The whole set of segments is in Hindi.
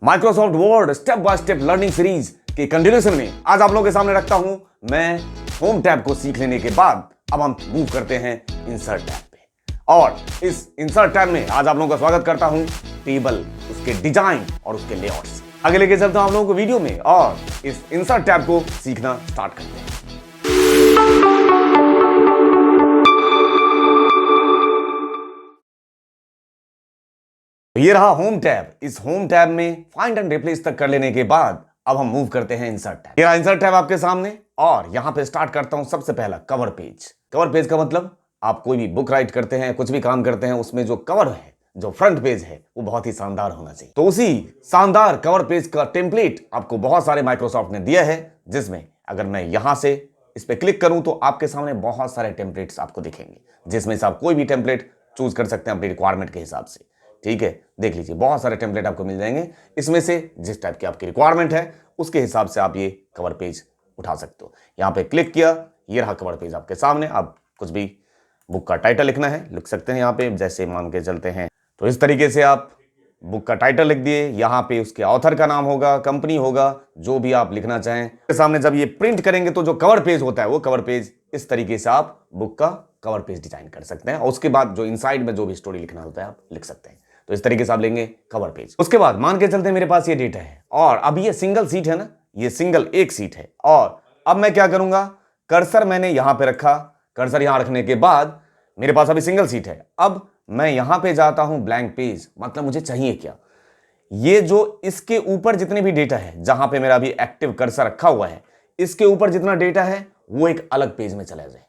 Microsoft word step by step learning series के कंटिन्यूएशन में आज आप लोगों के सामने रखता हूं मैं होम टैब को सीख लेने के बाद अब हम मूव करते हैं इंसर्ट टैब पे। और इस इंसर्ट टैब में आज आप लोगों का स्वागत करता हूं टेबल, उसके डिजाइन और उसके लेआउट से। आगे लेके चलता हूं आप लोगों को वीडियो में और इस इंसर्ट टैब को सीखना स्टार्ट करते हैं। ये रहा होम टैब। इस होम टैब में फाइंड एंड रिप्लेस तक कर लेने के बाद अब हम मूव करते हैं इंसर्ट टैब। ये रहा इंसर्ट टैब आपके सामने और यहां पे स्टार्ट करता हूं सबसे पहला कवर पेज। कवर पेज का मतलब आप कोई भी बुक राइट करते हैं, कुछ भी काम करते हैं, उसमें जो कवर है, जो फ्रंट पेज है, वो बहुत ही शानदार होना चाहिए। तो उसी शानदार कवर पेज का टेम्पलेट आपको बहुत सारे माइक्रोसॉफ्ट ने दिया है, जिसमें अगर मैं यहां से इस पे क्लिक करूं तो आपके सामने बहुत सारे टेम्पलेट्स आपको दिखेंगे, जिसमें से आप कोई भी टेम्पलेट चूज कर सकते हैं अपनी रिक्वायरमेंट के हिसाब से। ठीक है, देख लीजिए बहुत सारे टेम्पलेट आपको मिल जाएंगे। इसमें से जिस टाइप की आपकी रिक्वायरमेंट है उसके हिसाब से आप ये कवर पेज उठा सकते हो। यहां पे क्लिक किया, ये रहा कवर पेज आपके सामने। आप कुछ भी बुक का टाइटल लिखना है लिख सकते हैं। यहाँ पे जैसे मान के चलते हैं तो इस तरीके से आप बुक का टाइटल लिख दिए। यहाँ पे उसके ऑथर का नाम होगा, कंपनी होगा, जो भी आप लिखना चाहें। सामने जब ये प्रिंट करेंगे तो जो कवर पेज होता है वो कवर पेज इस तरीके से आप बुक का कवर पेज डिजाइन कर सकते हैं। और उसके बाद जो इनसाइड में जो भी स्टोरी लिखना होता है आप लिख सकते हैं। तो इस तरीके से आप लेंगे कवर पेज। उसके बाद मान के चलते हैं मेरे पास ये डेटा है और अब ये सिंगल सीट है ना, ये सिंगल एक सीट है। और अब मैं क्या करूंगा, कर्सर मैंने यहां पे रखा। कर्सर यहां रखने के बाद मेरे पास अभी सिंगल सीट है। अब मैं यहां पे जाता हूं ब्लैंक पेज। मतलब मुझे चाहिए क्या, ये जो इसके ऊपर जितने भी डेटा है, जहां पे मेरा अभी एक्टिव कर्सर रखा हुआ है, इसके ऊपर जितना डेटा है वो एक अलग पेज में चला जाए।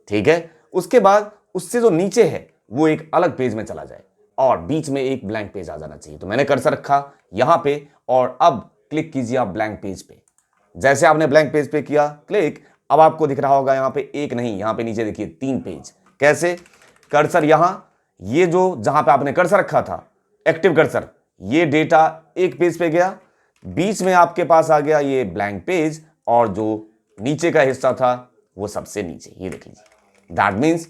ठीक है, उसके बाद उससे जो नीचे है वो एक अलग पेज में चला जाए और बीच में एक ब्लैंक पेज आ जाना चाहिए। तो मैंने कर्सर रखा यहां पे और अब क्लिक कीजिए आप ब्लैंक पेज पे। जैसे आपने ब्लैंक पेज पे किया क्लिक, अब आपको दिख रहा होगा यहां पे एक नहीं, यहां पे नीचे देखिए 3 पेज। कैसे, कर्सर यहां, ये जो जहां पे आपने कर्सर रखा था एक्टिव कर्सर, ये डेटा एक पेज पे गया, बीच में आपके पास आ गया ये ब्लैंक पेज और जो नीचे का हिस्सा था वो सबसे नीचे। ये देख लीजिए, दैट मीन्स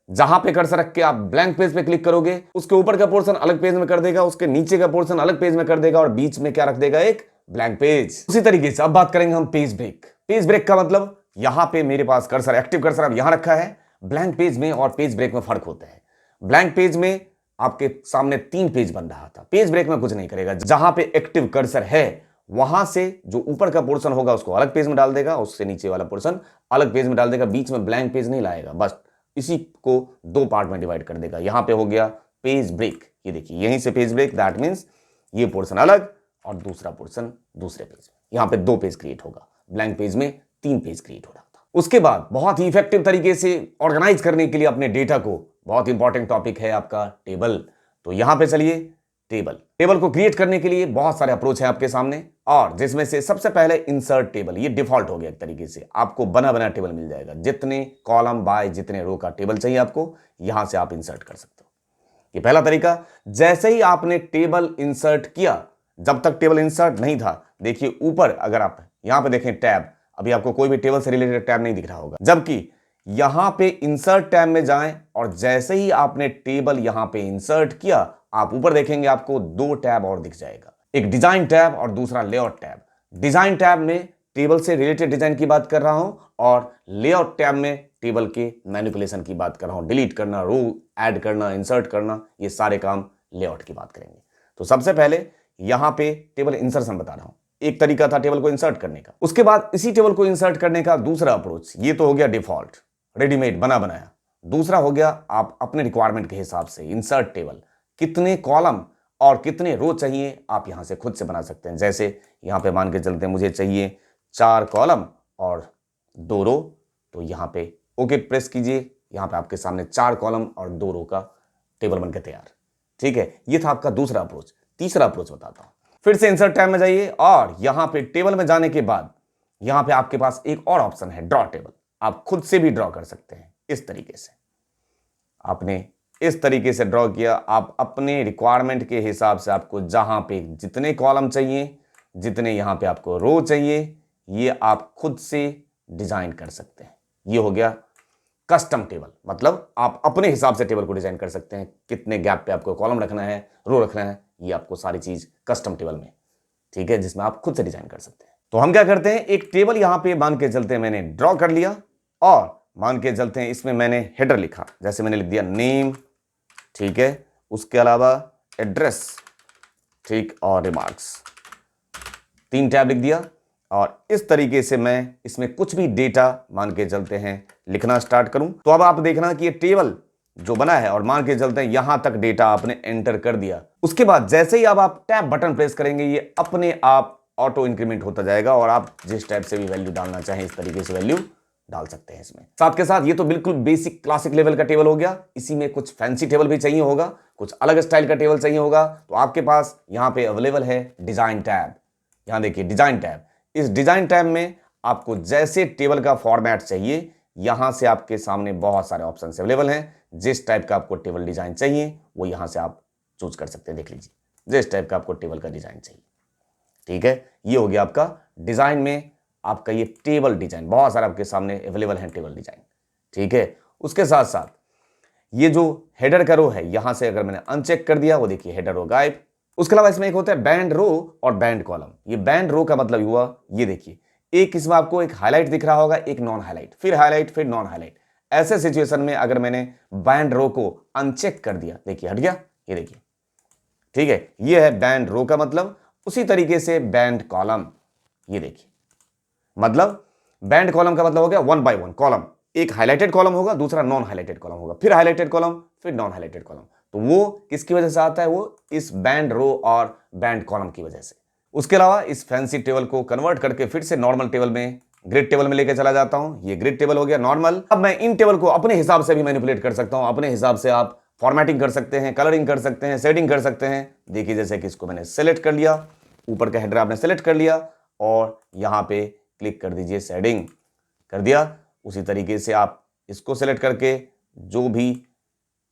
जहां पे कर्सर रख के आप ब्लैंक पेज पे क्लिक करोगे उसके ऊपर का पोर्शन अलग पेज में कर देगा, उसके नीचे का पोर्शन अलग पेज में कर देगा और बीच में क्या रख देगा, एक ब्लैंक पेज। उसी तरीके से अब बात करेंगे हम पेज ब्रेक। पेज ब्रेक का मतलब यहां पे मेरे पास कर्सर, एक्टिव कर्सर अब यहां रखा है। ब्लैंक पेज में और पेज ब्रेक में फर्क होता है। ब्लैंक पेज में आपके सामने 3 पेज बन रहा था, पेज ब्रेक में कुछ नहीं करेगा। जहां पे एक्टिव कर्सर है वहां से जो ऊपर का पोर्शन होगा उसको अलग पेज में डाल देगा, उससे नीचे वाला पोर्शन अलग पेज में डाल देगा, बीच में ब्लैंक पेज नहीं लाएगा, बस इसी को 2 पार्ट में डिवाइड कर देगा। यहां पे हो गया पेज ब्रेक। ये देखिए यहीं से पेज ब्रेक, दैट मींस ये पोर्शन अलग और दूसरा पोर्शन दूसरे पेज में। यहां पे 2 पेज क्रिएट होगा, ब्लैंक पेज में 3 पेज क्रिएट हो रहा था। उसके बाद बहुत ही इफेक्टिव तरीके से ऑर्गेनाइज करने के लिए अपने डेटा को, बहुत इंपॉर्टेंट टॉपिक है आपका टेबल। तो यहां पे चलिए टेबल को क्रिएट करने के लिए बहुत सारे अप्रोच है आपके सामने और जिसमें से सबसे पहले इंसर्ट टेबल। ये डिफॉल्ट हो गया एक तरीके से, आपको बना बना टेबल मिल जाएगा। जितने कॉलम बाय जितने रो का टेबल चाहिए आपको, यहां से आप इंसर्ट कर सकते हो। ये पहला तरीका। जैसे ही आपने टेबल इंसर्ट किया, जब तक टेबल इंसर्ट नहीं था, देखिए ऊपर अगर आप यहां पे देखें टैब, अभी आपको कोई भी टेबल से रिलेटेड टैब नहीं दिख रहा होगा। जबकि यहां पे इंसर्ट टैब में जाएं और जैसे ही आपने टेबल यहां पे इंसर्ट किया, आप ऊपर देखेंगे आपको 2 टैब और दिख जाएगा, एक डिजाइन टैब और दूसरा लेआउट टैब। डिजाइन टैब में टेबल से रिलेटेड डिजाइन की बात कर रहा हूं और लेआउट टैब में टेबल के मैनिपुलेशन की बात कर रहा हूं। डिलीट करना, रो ऐड करना, इंसर्ट करना, ये सारे काम लेआउट की बात करेंगे। तो सबसे पहले यहां पे टेबल इंसर्शन बता रहा हूं। एक तरीका था टेबल को इंसर्ट करने का। उसके बाद इसी टेबल को इंसर्ट करने का दूसरा अप्रोच, ये तो हो गया डिफॉल्ट, रेडीमेड, बना बनाया। दूसरा हो गया आप अपने रिक्वायरमेंट के हिसाब से इंसर्ट टेबल, कितने कॉलम और कितने रो चाहिए आप यहां से खुद से बना सकते हैं। जैसे यहां पे मान के चलते हैं मुझे चाहिए 4 कॉलम और 2 रो, तो यहां पे ओके प्रेस कीजिए। यहां पे आपके सामने 4 कॉलम और 2 रो का टेबल बनकर तैयार। ठीक है, ये था आपका दूसरा अप्रोच। तीसरा अप्रोच बताता हूं। फिर से इंसर्ट टैब में जाइए और यहां पे टेबल में जाने के बाद यहां पे आपके पास एक और ऑप्शन है, ड्रॉ टेबल। आप खुद से भी ड्रॉ कर सकते हैं। इस तरीके से आपने इस तरीके से ड्रॉ किया, आप अपने रिक्वायरमेंट के हिसाब से आपको जहां पे जितने कॉलम चाहिए, जितने यहां पे आपको रो चाहिए, ये आप खुद से डिजाइन कर सकते हैं। ये हो गया कस्टम टेबल, मतलब आप अपने हिसाब से टेबल को डिजाइन कर सकते हैं। कितने गैप पे आपको कॉलम रखना है, रो रखना है, ये आपको सारी चीज कस्टम टेबल में, ठीक है, जिसमें आप खुद से डिजाइन कर सकते हैं। तो हम क्या करते हैं, एक टेबल यहां पे मान के चलते हैं मैंने ड्रॉ कर लिया, और मान के चलते हैं इसमें मैंने हेडर लिखा, जैसे मैंने लिख दिया नेम, ठीक है, उसके अलावा एड्रेस, ठीक, और रिमार्क्स, 3 टैब लिख दिया। और इस तरीके से मैं इसमें कुछ भी डेटा मान के चलते हैं लिखना स्टार्ट करूं, तो अब आप देखना कि ये टेबल जो बना है और मान के चलते हैं यहां तक डेटा आपने एंटर कर दिया। उसके बाद जैसे ही अब आप टैब बटन प्रेस करेंगे ये अपने आप ऑटो इंक्रीमेंट होता जाएगा, और आप जिस टाइप से भी वैल्यू डालना चाहें इस तरीके से वैल्यू डाल सकते हैं इसमें। साथ के साथ ये तो बिल्कुल बेसिक क्लासिक लेवल का टेबल हो गया, इसी में कुछ फैंसी टेबल भी चाहिए होगा, कुछ अलग स्टाइल का टेबल चाहिए होगा, तो आपके पास यहां पे अवेलेबल है डिजाइन टैब। यहां देखिए डिजाइन टैब, इस डिजाइन टैब में आपको जैसे टेबल का फॉर्मेट चाहिए, यहां से आपके सामने बहुत सारे ऑप्शन अवेलेबल हैं। जिस टाइप का आपको टेबल डिजाइन चाहिए वो यहां से आप चूज कर सकते हैं। देख लीजिए जिस टाइप का आपको टेबल का डिजाइन चाहिए, ठीक है, ये हो गया आपका डिजाइन में आपका ये टेबल डिजाइन, बहुत सारे आपके सामने अवेलेबल है टेबल डिजाइन, ठीक है। उसके साथ साथ ये जो हेडर का रो है, यहां से अगर मैंने अनचेक कर दिया, वो देखिए हेडर रो गायब। उसके अलावा इसमें एक होता है बैंड रो और बैंड कॉलम। ये बैंड रो का मतलब हुआ, ये देखिए एक इसमें आपको एक हाईलाइट दिख रहा होगा, एक नॉन हाईलाइट, फिर नॉन हाईलाइट। ऐसे सिचुएशन में अगर मैंने बैंड रो को अनचेक कर दिया, देखिए हट गया, ये देखिए, ठीक है, ये है बैंड रो का मतलब। उसी तरीके से बैंड कॉलम, ये देखिए, मतलब बैंड कॉलम का मतलब हो गया 1 by 1 कॉलम, एक हाईलाइटेड कॉलम होगा, दूसरा नॉन हाईलाइटेड कॉलम होगा, फिर हाईलाइटेड कॉलम, फिर नॉन हाईलाइटेड कॉलम। तो वो किसकी वजह से आता है, वो इस बैंड रो और बैंड कॉलम की वजह से। उसके अलावा इस फैंसी टेबल को कन्वर्ट करके फिर से नॉर्मल टेबल में, ग्रिड टेबल में लेके चला जाता हूं। ये ग्रिड टेबल हो गया नॉर्मल। अब मैं इन टेबल को अपने हिसाब से भी मैनिपुलेट कर सकता हूं, अपने हिसाब से आप फॉर्मेटिंग कर सकते हैं, कलरिंग कर सकते हैं, शेडिंग कर सकते हैं। देखिए जैसे कि इसको मैंने सेलेक्ट कर लिया, ऊपर का हेडर आपने सेलेक्ट कर लिया और यहां पे क्लिक कर दीजिए, शेडिंग कर दिया। उसी तरीके से आप इसको सेलेक्ट करके जो भी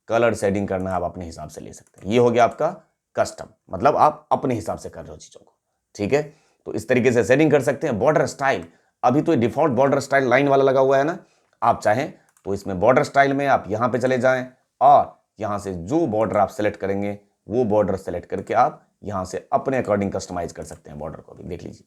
कलर शेडिंग करना है आप अपने हिसाब से ले सकते हैं। ये हो गया आपका कस्टम, मतलब आप अपने हिसाब से कर रहे हो चीजों को, ठीक है। तो इस तरीके से शेडिंग कर सकते हैं। बॉर्डर स्टाइल, अभी तो डिफॉल्ट बॉर्डर स्टाइल लाइन वाला लगा हुआ है ना, आप चाहें तो इसमें बॉर्डर स्टाइल में आप यहां पे चले जाएं और यहां से जो बॉर्डर आप सेलेक्ट करेंगे वो बॉर्डर सेलेक्ट करके आप यहां से अपने अकॉर्डिंग कस्टमाइज कर सकते हैं बॉर्डर को भी। देख लीजिए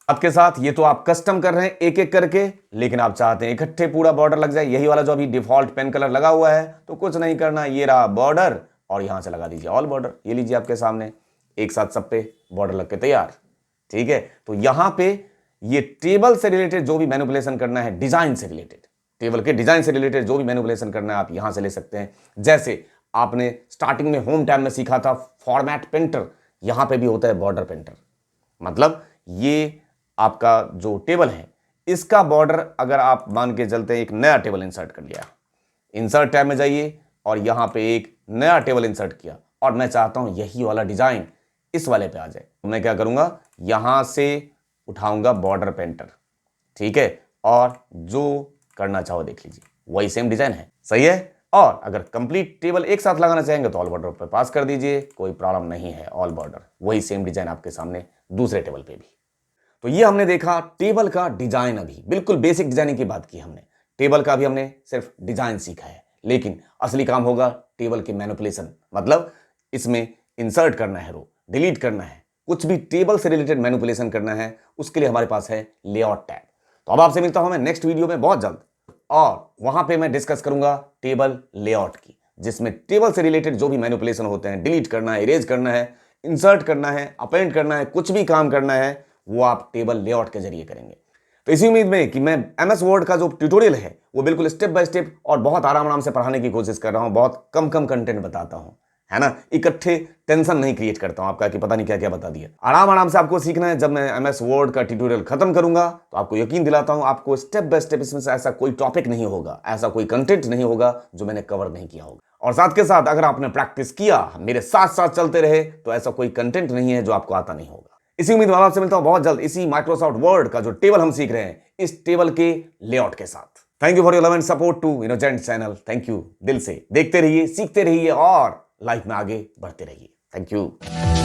आपके साथ ये तो आप कस्टम कर रहे हैं एक एक करके, लेकिन आप चाहते हैं इकट्ठे पूरा बॉर्डर लग जाए, यही वाला जो अभी डिफॉल्ट पेन कलर लगा हुआ है, तो कुछ नहीं करना, ये रहा बॉर्डर और यहां से लगा दीजिए ऑल बॉर्डर। ये लीजिए आपके सामने एक साथ सब पे बॉर्डर लग के तैयार, ठीक है। तो यहां पे ये टेबल से रिलेटेड जो भी मैनिपुलेशन करना है, डिजाइन से रिलेटेड, टेबल के डिजाइन से रिलेटेड जो भी मैनिपुलेशन करना है आप यहां से ले सकते हैं। जैसे आपने स्टार्टिंग में होम टैब में सीखा था फॉर्मेट पेंटर, यहां पे भी होता है बॉर्डर पेंटर। मतलब ये आपका जो टेबल है इसका बॉर्डर अगर आप मान के चलते हैं एक नया टेबल इंसर्ट कर लिया, इंसर्ट टैब में जाइए और यहां पे एक नया टेबल इंसर्ट किया और मैं चाहता हूं यही वाला डिजाइन इस वाले पे आ जाए, तो मैं क्या करूंगा, यहां से उठाऊंगा बॉर्डर पेंटर, ठीक है, और जो करना चाहो देख लीजिए वही सेम डिजाइन है, सही है। और अगर कंप्लीट टेबल एक साथ लगाना चाहेंगे तो ऑल बॉर्डर पर पास कर दीजिए, कोई प्रॉब्लम नहीं है, ऑल बॉर्डर वही सेम डिजाइन आपके सामने दूसरे टेबल पे भी। तो ये हमने देखा टेबल का डिजाइन, अभी बिल्कुल बेसिक डिजाइनिंग की बात की हमने, टेबल का भी हमने सिर्फ डिजाइन सीखा है, लेकिन असली काम होगा टेबल के मैनिपुलेशन, मतलब इसमें इंसर्ट करना है, रो डिलीट करना है, कुछ भी टेबल से रिलेटेड मैनिपुलेशन करना है, उसके लिए हमारे पास है लेआउट टैब। तो अब आपसे मिलता हूं मैं नेक्स्ट वीडियो में बहुत जल्द, और वहां पे मैं डिस्कस करूंगा टेबल लेआउट की, जिसमें टेबल से रिलेटेड जो भी मैनिपुलेशन होते हैं, डिलीट करना है, इरेज करना है, इंसर्ट करना है, अपेंड करना है, कुछ भी काम करना है वो आप टेबल लेआउट के जरिए करेंगे। तो इसी उम्मीद में कि मैं MS वर्ड का जो ट्यूटोरियल है वो बिल्कुल स्टेप बाय स्टेप और बहुत आराम से पढ़ाने की कोशिश कर रहा हूं, बहुत कम कंटेंट बताता हूं, है ना, इकट्ठे टेंशन नहीं क्रिएट करता हूं आपका कि पता नहीं क्या क्या बता दिया। आराम से आपको सीखना है। जब मैं MS वर्ड का ट्यूटोरियल खत्म करूंगा तो आपको यकीन दिलाता हूं आपको स्टेप बाय स्टेप इसमें से ऐसा कोई टॉपिक नहीं होगा, ऐसा कोई कंटेंट नहीं होगा जो मैंने कवर नहीं किया होगा। और साथ के साथ अगर आपने प्रैक्टिस किया, मेरे साथ साथ चलते रहे, तो ऐसा कोई कंटेंट नहीं है जो आपको आता नहीं होगा। इसी उम्मीद में आपसे मिलता हूं बहुत जल्द इसी माइक्रोसॉफ्ट वर्ड का जो टेबल हम सीख रहे हैं, इस टेबल के लेआउट के साथ। Thank you for your love and support to innocent channel. Thank you दिल से, देखते रहिए, सीखते रहिए और लाइफ में आगे बढ़ते रहिए। Thank you.